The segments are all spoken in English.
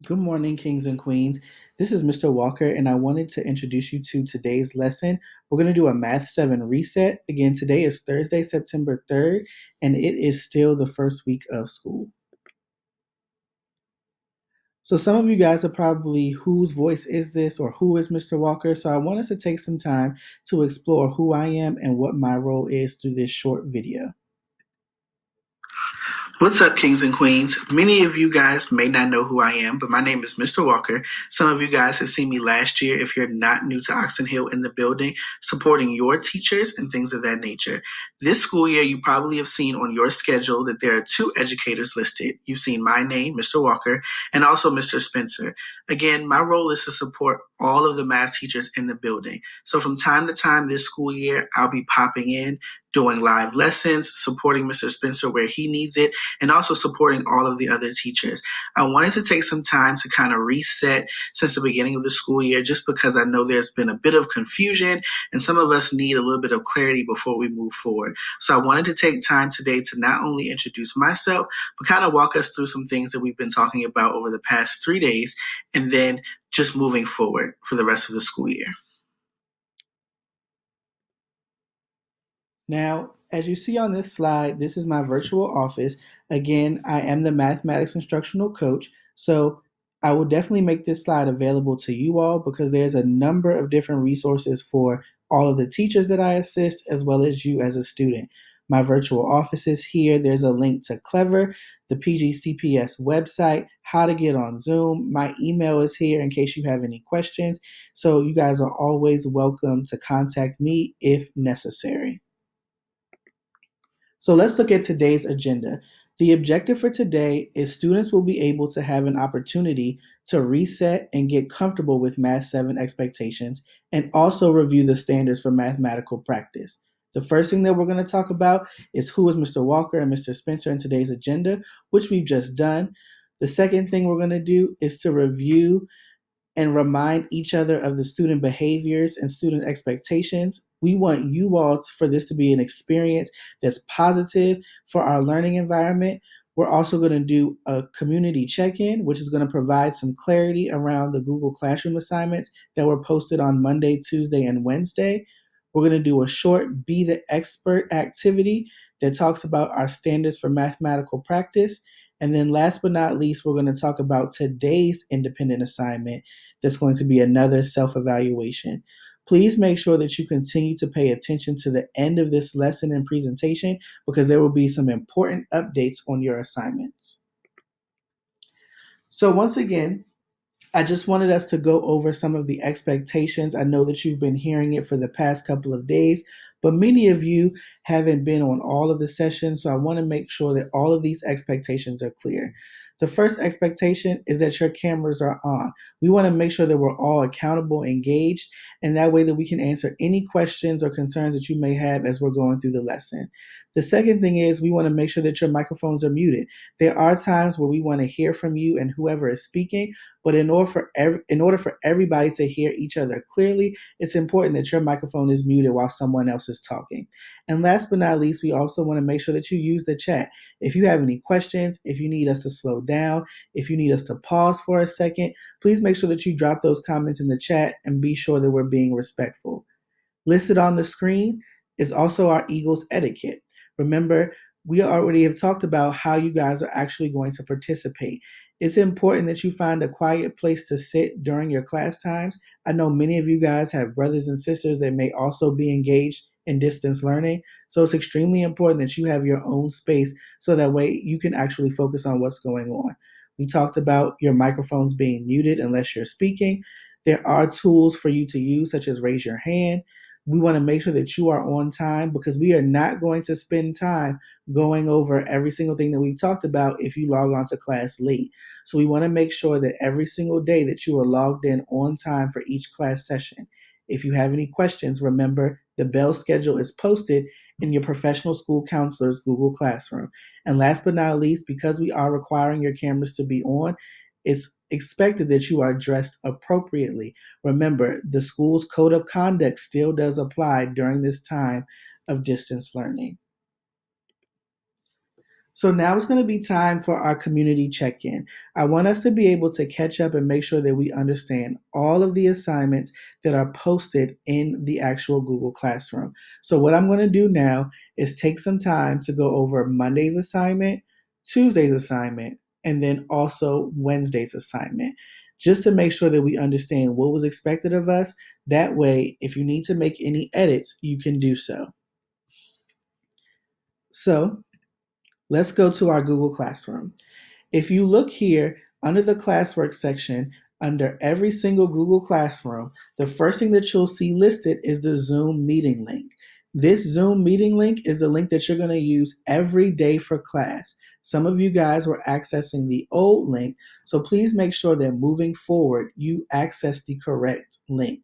Good morning, kings and queens. This is Mr. Walker, and I wanted to introduce you to today's lesson. We're going to do a Math 7 reset. Again, today is Thursday, September 3rd, and it is still the first week of school. So, some of you guys are probably, whose voice is this or who is Mr. Walker? So, I want us to take some time to explore who I am and what my role is through this short video. What's up, kings and queens? Many of you guys may not know who I am, but my name is Mr. Walker. Some of you guys have seen me last year if you're not new to Oxon Hill in the building, supporting your teachers and things of that nature. This school year, you probably have seen on your schedule that there are two educators listed. You've seen my name, Mr. Walker, and also Mr. Spencer. Again, my role is to support all of the math teachers in the building. So from time to time this school year, I'll be popping in, doing live lessons, supporting Mr. Spencer where he needs it, and also supporting all of the other teachers. I wanted to take some time to kind of reset since the beginning of the school year, just because I know there's been a bit of confusion and some of us need a little bit of clarity before we move forward. So I wanted to take time today to not only introduce myself, but kind of walk us through some things that we've been talking about over the past 3 days, and then just moving forward for the rest of the school year. Now, as you see on this slide, this is my virtual office. Again, I am the mathematics instructional coach, so I will definitely make this slide available to you all because there's a number of different resources for all of the teachers that I assist, as well as you as a student. My virtual office is here. There's a link to Clever, the PGCPS website, how to get on Zoom. My email is here in case you have any questions. So you guys are always welcome to contact me if necessary. So let's look at today's agenda. The objective for today is students will be able to have an opportunity to reset and get comfortable with Math 7 expectations and also review the standards for mathematical practice. The first thing that we're going to talk about is who is Mr. Walker and Mr. Spencer in today's agenda, which we've just done. The second thing we're going to do is to review and remind each other of the student behaviors and student expectations. We want you all for this to be an experience that's positive for our learning environment. We're also going to do a community check-in, which is going to provide some clarity around the Google Classroom assignments that were posted on Monday, Tuesday, and Wednesday. We're going to do a short Be the Expert activity that talks about our standards for mathematical practice. And then last but not least, we're going to talk about today's independent assignment that's going to be another self-evaluation. Please make sure that you continue to pay attention to the end of this lesson and presentation because there will be some important updates on your assignments. So once again, I just wanted us to go over some of the expectations. I know that you've been hearing it for the past couple of days, but many of you haven't been on all of the sessions, so I want to make sure that all of these expectations are clear. The first expectation is that your cameras are on. We want to make sure that we're all accountable, engaged, and that way that we can answer any questions or concerns that you may have as we're going through the lesson. The second thing is we want to make sure that your microphones are muted. There are times where we want to hear from you and whoever is speaking, but in order for everybody to hear each other clearly, it's important that your microphone is muted while someone else is talking. And last but not least, we also want to make sure that you use the chat. If you have any questions, if you need us to slow down, if you need us to pause for a second, please make sure that you drop those comments in the chat and be sure that we're being respectful. Listed on the screen is also our Eagles etiquette. Remember, we already have talked about how you guys are actually going to participate. It's important that you find a quiet place to sit during your class times. I know many of you guys have brothers and sisters that may also be engaged in distance learning. So it's extremely important that you have your own space so that way you can actually focus on what's going on. We talked about your microphones being muted unless you're speaking. There are tools for you to use, such as raise your hand. We want to make sure that you are on time because we are not going to spend time going over every single thing that we've talked about if you log on to class late. So we want to make sure that every single day that you are logged in on time for each class session. If you have any questions, remember the bell schedule is posted in your professional school counselor's Google Classroom. And last but not least, because we are requiring your cameras to be on, it's expected that you are dressed appropriately. Remember, the school's code of conduct still does apply during this time of distance learning. So now it's going to be time for our community check-in. I want us to be able to catch up and make sure that we understand all of the assignments that are posted in the actual Google Classroom. So what I'm going to do now is take some time to go over Monday's assignment, Tuesday's assignment, and then also Wednesday's assignment, just to make sure that we understand what was expected of us. That way, if you need to make any edits, you can do so. So let's go to our Google Classroom. If you look here under the classwork section, under every single Google Classroom, the first thing that you'll see listed is the Zoom meeting link. This Zoom meeting link is the link that you're going to use every day for class. Some of you guys were accessing the old link, so please make sure that moving forward, you access the correct link.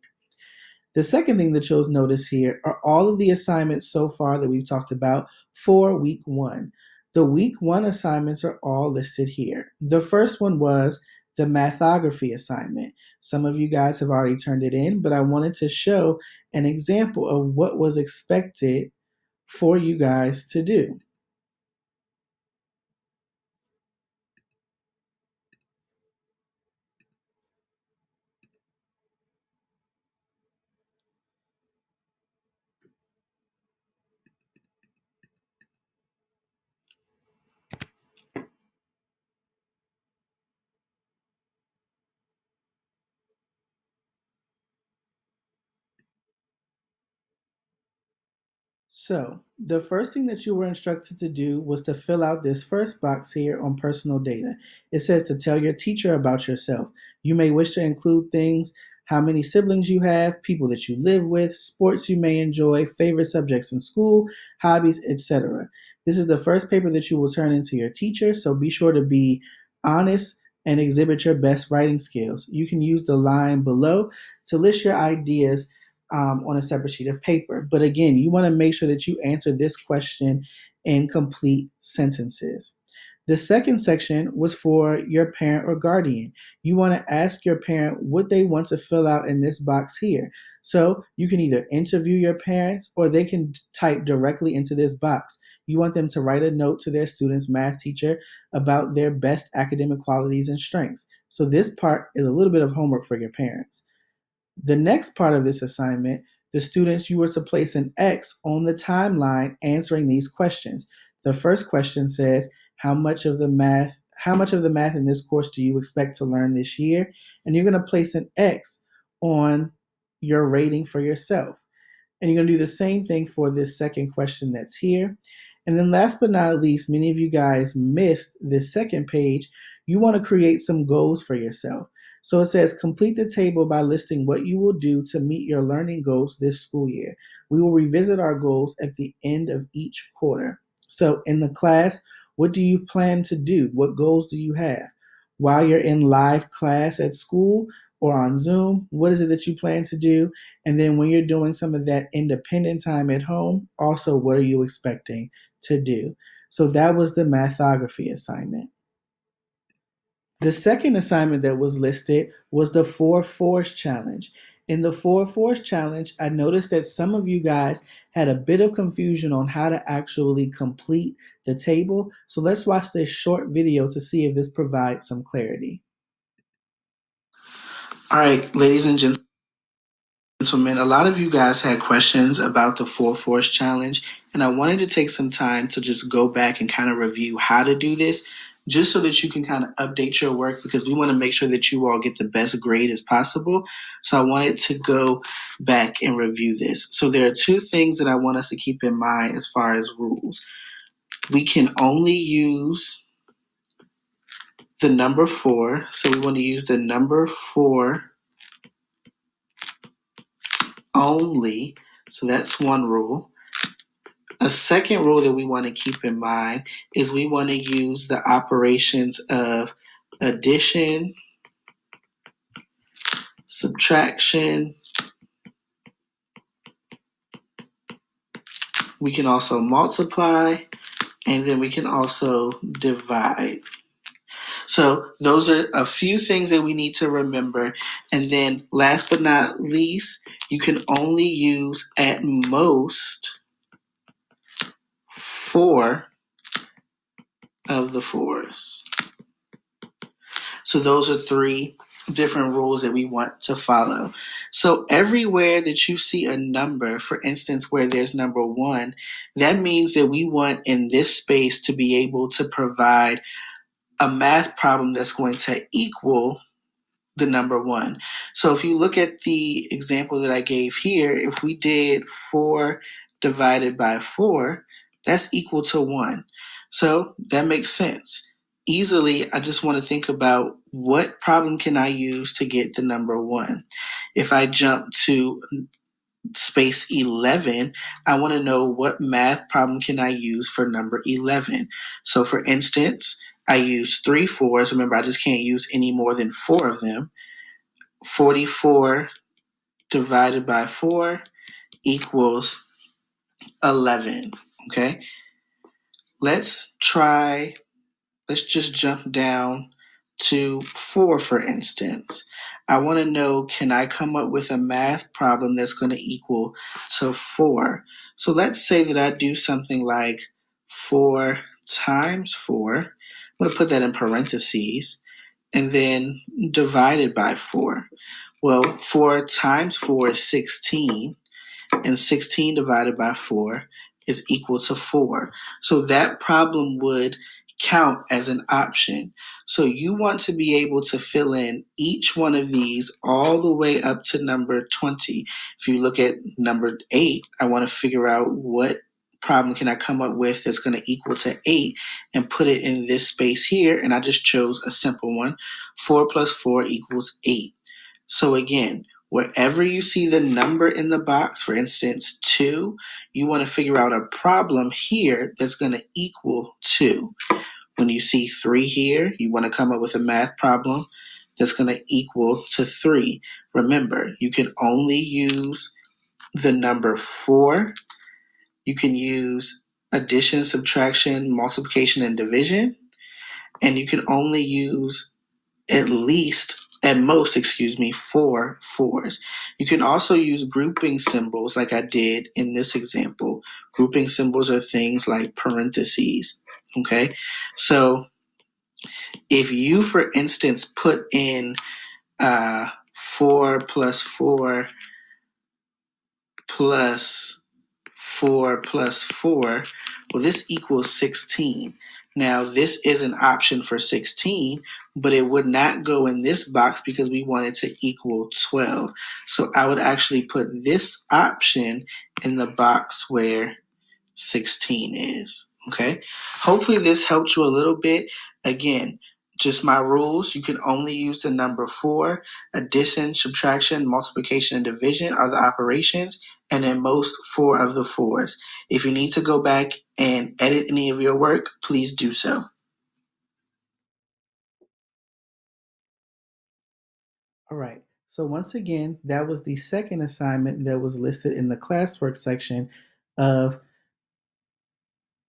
The second thing that you'll notice here are all of the assignments so far that we've talked about for week one. The week one assignments are all listed here. The first one was the mathography assignment. Some of you guys have already turned it in, but I wanted to show an example of what was expected for you guys to do. So, the first thing that you were instructed to do was to fill out this first box here on personal data. It says to tell your teacher about yourself. You may wish to include things, how many siblings you have, people that you live with, sports you may enjoy, favorite subjects in school, hobbies, etc. This is the first paper that you will turn into your teacher, so be sure to be honest and exhibit your best writing skills. You can use the line below to list your ideas on a separate sheet of paper. But again, you want to make sure that you answer this question in complete sentences. The second section was for your parent or guardian. You want to ask your parent what they want to fill out in this box here. So you can either interview your parents or they can type directly into this box. You want them to write a note to their student's math teacher about their best academic qualities and strengths. So this part is a little bit of homework for your parents. The next part of this assignment, the students, you were to place an X on the timeline answering these questions. The first question says, how much of the math in this course do you expect to learn this year? And you're going to place an X on your rating for yourself. And you're going to do the same thing for this second question that's here. And then last but not least, many of you guys missed this second page. You want to create some goals for yourself. So it says complete the table by listing what you will do to meet your learning goals this school year. We will revisit our goals at the end of each quarter. So in the class, what do you plan to do? What goals do you have? While you're in live class at school or on Zoom, what is it that you plan to do? And then when you're doing some of that independent time at home, also what are you expecting to do? So that was the mathography assignment. The second assignment that was listed was the Four Fours Challenge. In the Four Fours Challenge, I noticed that some of you guys had a bit of confusion on how to actually complete the table. So let's watch this short video to see if this provides some clarity. All right, ladies and gentlemen, a lot of you guys had questions about the Four Fours Challenge, and I wanted to take some time to just go back and kind of review how to do this, just so that you can kind of update your work, because we want to make sure that you all get the best grade as possible. So I wanted to go back and review this. So there are two things that I want us to keep in mind as far as rules. We can only use the number 4, so we want to use the number 4 only. So that's one rule. A second rule that we want to keep in mind is we want to use the operations of addition, subtraction. We can also multiply, and then we can also divide. So those are a few things that we need to remember. And then last but not least, you can only use at most 4 of the 4s. So those are 3 different rules that we want to follow. So everywhere that you see a number, for instance, where there's number 1, that means that we want in this space to be able to provide a math problem that's going to equal the number 1. So if you look at the example that I gave here, if we did 4 divided by 4, that's equal to 1. So that makes sense. Easily, I just want to think about what problem can I use to get the number 1. If I jump to space 11, I want to know what math problem can I use for number 11. So for instance, I use 3 4s. Remember, I just can't use any more than 4 of them. 44 divided by 4 equals 11. Okay, let's just jump down to 4, for instance. I want to know, can I come up with a math problem that's going to equal to 4? So let's say that I do something like 4 times 4. I'm going to put that in parentheses, and then divided by 4. Well, 4 times 4 is 16, and 16 divided by 4 is equal to 4. So that problem would count as an option. So you want to be able to fill in each one of these all the way up to number 20. If you look at number 8, I want to figure out what problem can I come up with that's going to equal to 8 and put it in this space here, and I just chose a simple one. 4 plus 4 equals 8. So again, wherever you see the number in the box, for instance, 2, you want to figure out a problem here that's going to equal 2. When you see 3 here, you want to come up with a math problem that's going to equal to 3. Remember, you can only use the number 4. You can use addition, subtraction, multiplication, and division. And you can only use at most, 4 4s. You can also use grouping symbols like I did in this example. Grouping symbols are things like parentheses. Okay, so if you, for instance, put in 4 plus 4 plus 4 plus 4, well, this equals 16. Now, this is an option for 16, but it would not go in this box because we want it to equal 12. So I would actually put this option in the box where 16 is. Okay, hopefully this helped you a little bit. Again, just my rules. You can only use the number 4. Addition, subtraction, multiplication, and division are the operations, and then most 4 of the 4s. If you need to go back and edit any of your work, please do so. All right. So once again, that was the second assignment that was listed in the classwork section of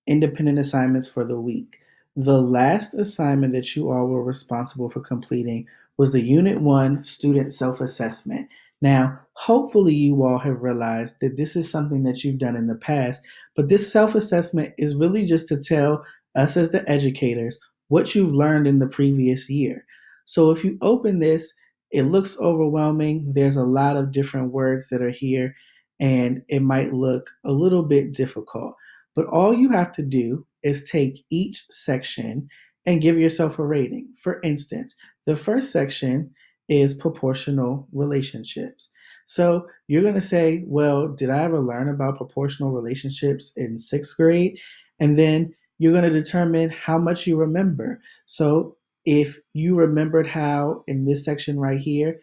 independent assignments for the week. The last assignment that you all were responsible for completing was the Unit 1 student self assessment. Now, hopefully, you all have realized that this is something that you've done in the past, but this self assessment is really just to tell us as the educators what you've learned in the previous year. So, if you open this, it looks overwhelming. There's a lot of different words that are here, and it might look a little bit difficult. But all you have to do is take each section and give yourself a rating. For instance, the first section is proportional relationships. So you're going to say, well, did I ever learn about proportional relationships in 6th grade? And then you're going to determine how much you remember. So if you remembered how, in this section right here,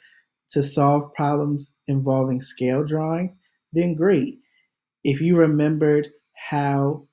to solve problems involving scale drawings, then great. If you remembered how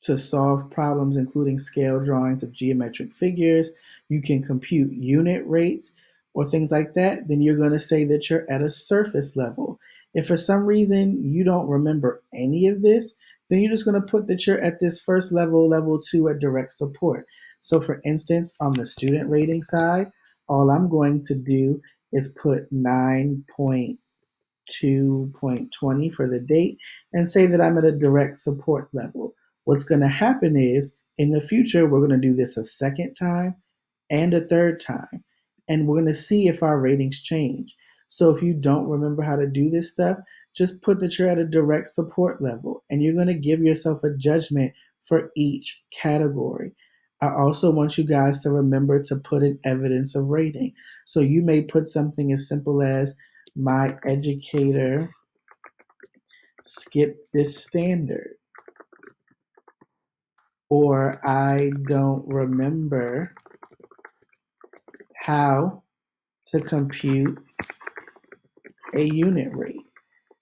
to solve problems including scale drawings of geometric figures, you can compute unit rates or things like that, then you're going to say that you're at a surface level. If for some reason you don't remember any of this, then you're just going to put that you're at this first level, level 2 at direct support. So for instance, on the student rating side, all I'm going to do is put 9.2.20 for the date and say that I'm at a direct support level. What's going to happen is In the future, we're going to do this a second time and a third time, and we're going to see if our ratings change. So if you don't remember how to do this stuff, just put that you're at a direct support level, and you're going to give yourself a judgment for each category. I also want you guys to remember to put in evidence of rating. So you may put something as simple as, my educator skipped this standard, or I don't remember how to compute a unit rate.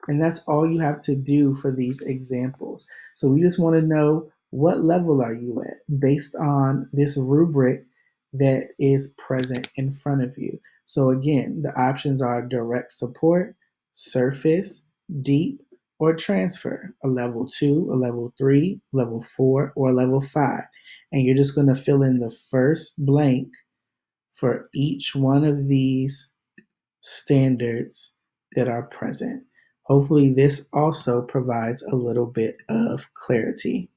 And that's all you have to do for these examples. So we just want to know, what level are you at based on this rubric that is present in front of you. So again, the options are direct support, surface, deep, or transfer, a level 2, a level 3, level 4, or a level 5. And you're just going to fill in the first blank for each one of these standards that are present. Hopefully, this also provides a little bit of clarity.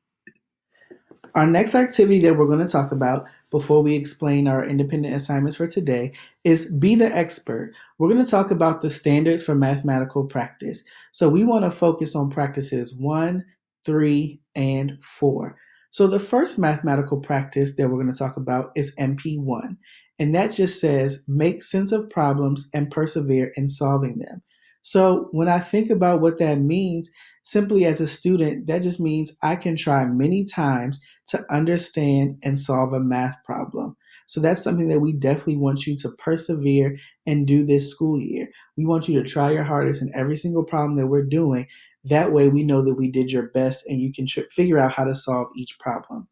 Our next activity that we're going to talk about before we explain our independent assignments for today is Be the Expert. We're going to talk about the standards for mathematical practice. So we want to focus on practices 1, 3, and 4. So the first mathematical practice that we're going to talk about is MP1. And that just says, make sense of problems and persevere in solving them. So when I think about what that means, simply as a student, that just means I can try many times to understand and solve a math problem. So that's something that we definitely want you to persevere and do this school year. We want you to try your hardest in every single problem that we're doing. That way we know that we did your best and you can figure out how to solve each problem.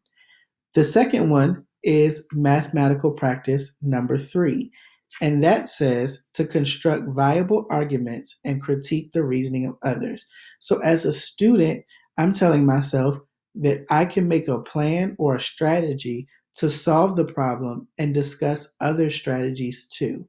The second one is mathematical practice number 3. And that says to construct viable arguments and critique the reasoning of others. So as a student, I'm telling myself that I can make a plan or a strategy to solve the problem and discuss other strategies too.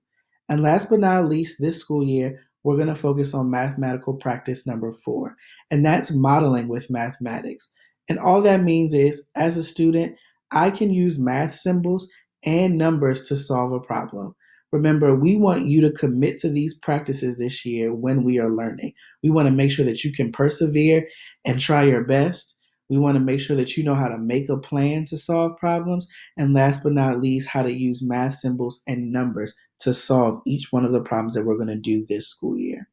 And last but not least, this school year, we're going to focus on mathematical practice number 4, and that's modeling with mathematics. And all that means is, as a student, I can use math symbols and numbers to solve a problem. Remember, we want you to commit to these practices this year when we are learning. We want to make sure that you can persevere and try your best. We want to make sure that you know how to make a plan to solve problems. And last but not least, how to use math symbols and numbers to solve each one of the problems that we're going to do this school year.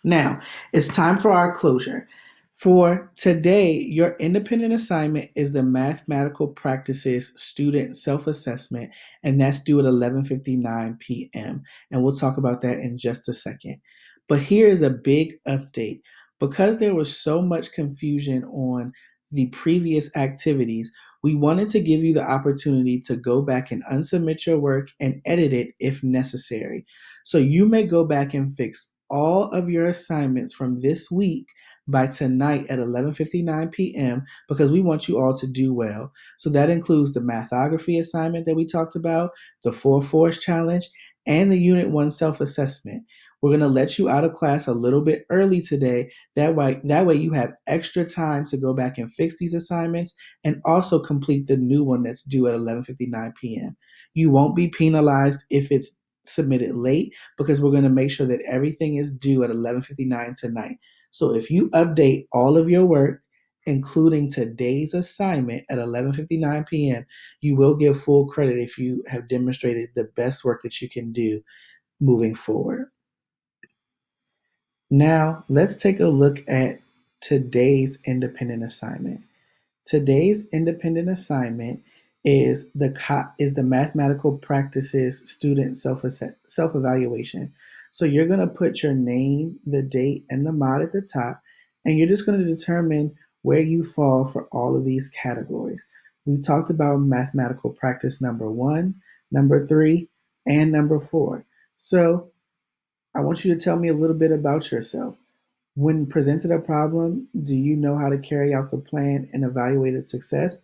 Now, it's time for our closure. For today, your independent assignment is the Mathematical Practices Student Self-Assessment, and that's due at 11:59 p.m. And we'll talk about that in just a second. But here is a big update. Because there was so much confusion on the previous activities, we wanted to give you the opportunity to go back and unsubmit your work and edit it if necessary. So you may go back and fix all of your assignments from this week by tonight at 11:59 p.m. because we want you all to do well. So that includes the mathography assignment that we talked about, the 4 Force challenge, and the Unit 1 self-assessment. We're going to let you out of class a little bit early today. That way you have extra time to go back and fix these assignments and also complete the new one that's due at 11:59 p.m. You won't be penalized if it's submitted late because we're going to make sure that everything is due at 11:59 tonight. So if you update all of your work, including today's assignment at 11:59 p.m., you will get full credit if you have demonstrated the best work that you can do moving forward. Now, let's take a look at today's independent assignment. Today's independent assignment is the mathematical practices student self-evaluation. So you're going to put your name, the date, and the mod at the top, and you're just going to determine where you fall for all of these categories. We talked about mathematical practice number 1, number 3, and number 4. So I want you to tell me a little bit about yourself. When presented a problem, do you know how to carry out the plan and evaluate its success?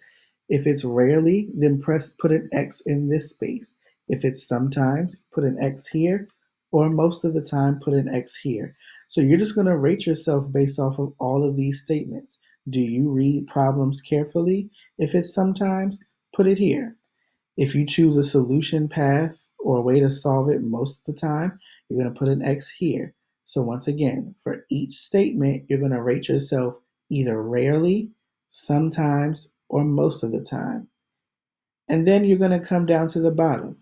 If it's rarely, then put an X in this space. If it's sometimes, put an X here, or most of the time, put an X here. So you're just going to rate yourself based off of all of these statements. Do you read problems carefully? If it's sometimes, put it here. If you choose a solution path or a way to solve it most of the time, you're going to put an X here. So once again, for each statement, you're going to rate yourself either rarely, sometimes, or most of the time. And then you're going to come down to the bottom.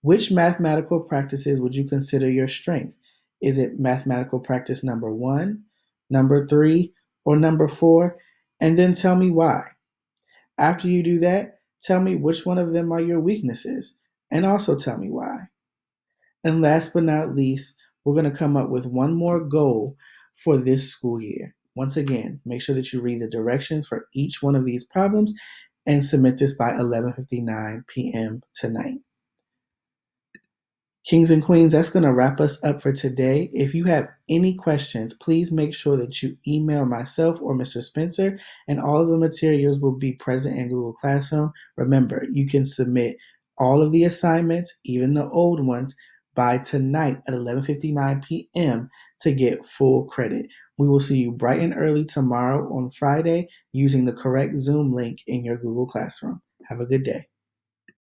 Which mathematical practices would you consider your strength? Is it mathematical practice number one, number three, or number four? And then tell me why. After you do that, tell me which one of them are your weaknesses, and also tell me why. And last but not least, we're going to come up with one more goal for this school year. Once again, make sure that you read the directions for each one of these problems and submit this by 11:59 p.m. tonight. Kings and queens, that's going to wrap us up for today. If you have any questions, please make sure that you email myself or Mr. Spencer, and all of the materials will be present in Google Classroom. Remember, you can submit all of the assignments, even the old ones, by tonight at 11:59 p.m. to get full credit. We will see you bright and early tomorrow on Friday using the correct Zoom link in your Google Classroom. Have a good day.